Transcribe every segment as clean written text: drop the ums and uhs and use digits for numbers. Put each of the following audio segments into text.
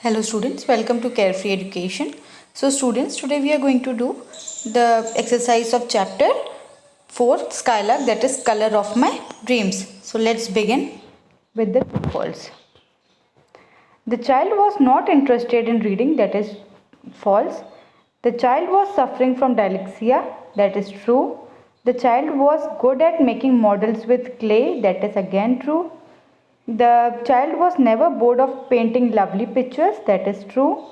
Hello students, welcome to Carefree Education. So students, today we are going to do the exercise of chapter 4 Skylark, that is color of my dreams. So let's begin with the true false. The child was not interested in reading, that is false. The child was suffering from dyslexia, that is true. The child was good at making models with clay, that is again true. The child was never bored of painting lovely pictures, that is true.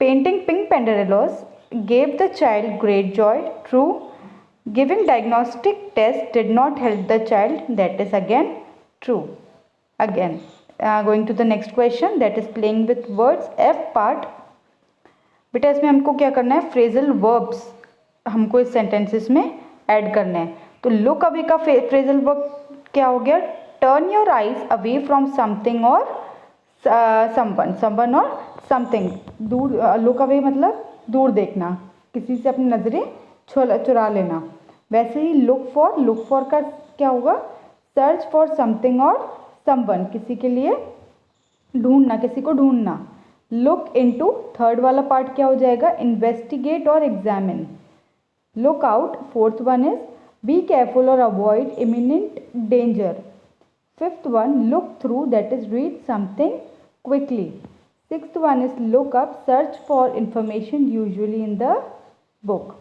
Painting pink pandarellos gave the child great joy, true. Giving diagnostic tests did not help the child, that is again true. Again, going to the next question, that is playing with words. F part. बेटा इसमें हमको क्या करना है, phrasal verbs हमको इस sentences में add करना है. तो लुक अवे का फ्रेजल वर्ब क्या हो गया, turn your eyes away from something और समवन और समथिंग. दूर, लुक अवे मतलब दूर देखना, किसी से अपनी नज़रें चुरा लेना. वैसे ही लुक फॉर का क्या होगा, सर्च फॉर समथिंग और समवन, किसी के लिए ढूंढना, किसी को ढूंढना. लुक इनटू, थर्ड वाला पार्ट क्या हो जाएगा, इन्वेस्टिगेट और examine. Look out, fourth one is be careful और avoid imminent danger. Fifth one look through, that is read something quickly. Sixth one is look up, search for information usually in the book.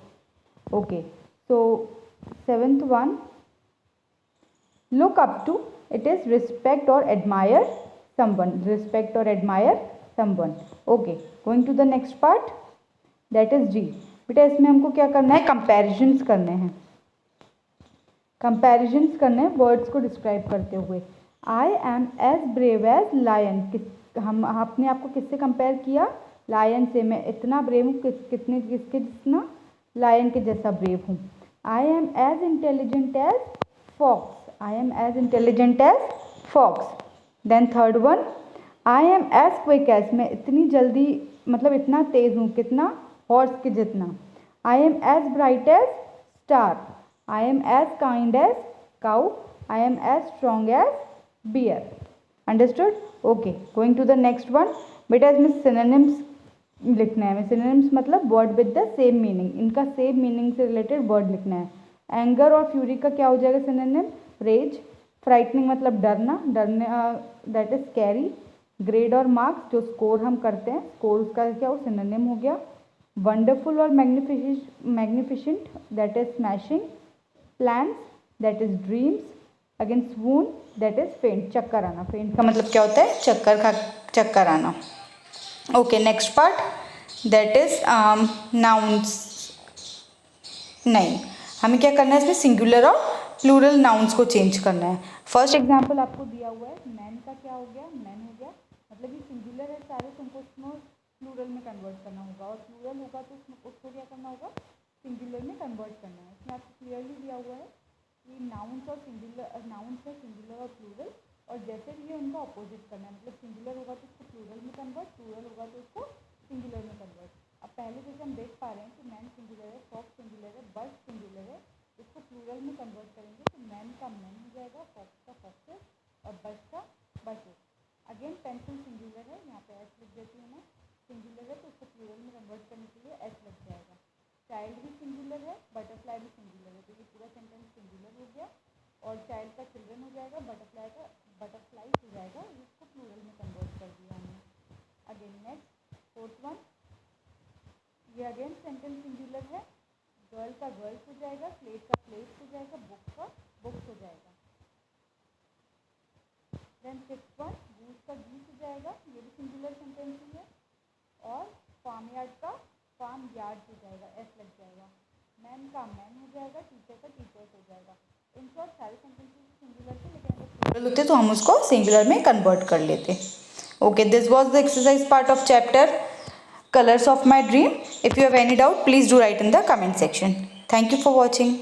Okay, so seventh one look up to, it is respect or admire someone, respect or admire someone. Okay, going to the next part, that is G. बेटा इसमें हमको क्या करना है, comparisons करने हैं. Comparisons करने हैं वर्ड्स को डिस्क्राइब करते हुए. I am as brave as lion, हम आपने आपको किससे कंपेयर किया, लायन से. मैं इतना ब्रेव हूँ, कितने किसके जितना, लायन के जैसा ब्रेव हूँ. I am as intelligent as fox, I am as intelligent as fox. Then third one, I am as quick as, मैं इतनी जल्दी मतलब इतना तेज़ हूँ, कितना, हॉर्स के जितना. I am as bright as star. I am as kind as cow. I am as strong as bear. Understood? Okay. Going to the next one. बेटा इसमें synonyms लिखना है. synonyms मतलब word with the same meaning. इनका same meaning से related word लिखना है. Anger और fury का क्या हो जाएगा synonym? Rage. Frightening मतलब डरना, that is scary. Grade और marks जो score हम करते हैं, score उसका क्या हो, synonym हो गया. Wonderful और magnificent, that is smashing. Plans, that is dreams. Again swoon, that is faint, चक्कर आना. faint का मतलब क्या होता है, चक्कर आना. Okay, next part, that is nouns. नहीं, हमें क्या करना है, इसमें सिंगुलर और प्लूरल नाउन्स को चेंज करना है. फर्स्ट एग्जाम्पल आपको दिया हुआ है, मैन का क्या हो गया, मैन हो गया, मतलब ये सिंगुलर है सारे, तुमको उसको प्लूरल में कन्वर्ट करना होगा, और प्लूरल होगा तो उसको क्या करना होगा, सिंगुलर में कन्वर्ट करना है. इसमें आपको क्लियरली दिया हुआ है कि नाउन्स और सिंगुलर, नाउन्स है सिंगुलर और प्लूरल, और जैसे भी है उनका अपोजिट करना है. मतलब सिंगुलर होगा तो उसको प्लूरल में कन्वर्ट, प्लूरल होगा तो उसको सिंगुलर में कन्वर्ट. अब पहले जैसे हम देख पा रहे हैं कि मैन सिंगुलर है, फॉक्स सिंगुलर है, बर्ड सिंगुलर है. इसको प्लूरल में कन्वर्ट करेंगे तो मैन का मैन हो जाएगा, फॉक्स का फॉक्सेस और बर्ड का बसेस. अगेन पेंसिल सिंगुलर है, यहाँ पे एस लिख देती हूँ मैं, सिंगुलर है तो उसको प्लूरल में कन्वर्ट करने के लिए एस लग जाएगा. चाइल्ड भी सिंगुलर है, बटरफ्लाई भी सिंगुलर है, तो ये पूरा सेंटेंस सिंगुलर हो गया. और चाइल्ड का चिल्ड्रन हो जाएगा, बटरफ्लाई का बटरफ्लाई हो जाएगा, इसको प्लूरल में कन्वर्ट कर दिया हमने. अगेन नेक्स्ट फोर्थ वन, ये अगेन सेंटेंस सिंगुलर है. गर्ल का गर्ल्स हो जाएगा, स्लेट का स्लेट्स हो जाएगा, बुक का बुक्स हो जाएगा. देन फिफ्थ वन, गूस का गीस हो जाएगा, ये भी सिंगुलर सेंटेंस ही है. और फार्म यार्ड का फार्म यार्ड हो जाएगा, एस लग जाएगा. मैन का मैन हो जाएगा, टीचर का टीचर्स हो जाएगा. इन शॉर्ट सारे सेंटेंसेस सिंगुलर थे, लेकिन अगर प्लूरल होते तो हम उसको सिंगुलर में कन्वर्ट कर लेते. Okay, this was the exercise part of chapter colours of my dream. If you have any doubt please do right in the comment section. Thank you for watching.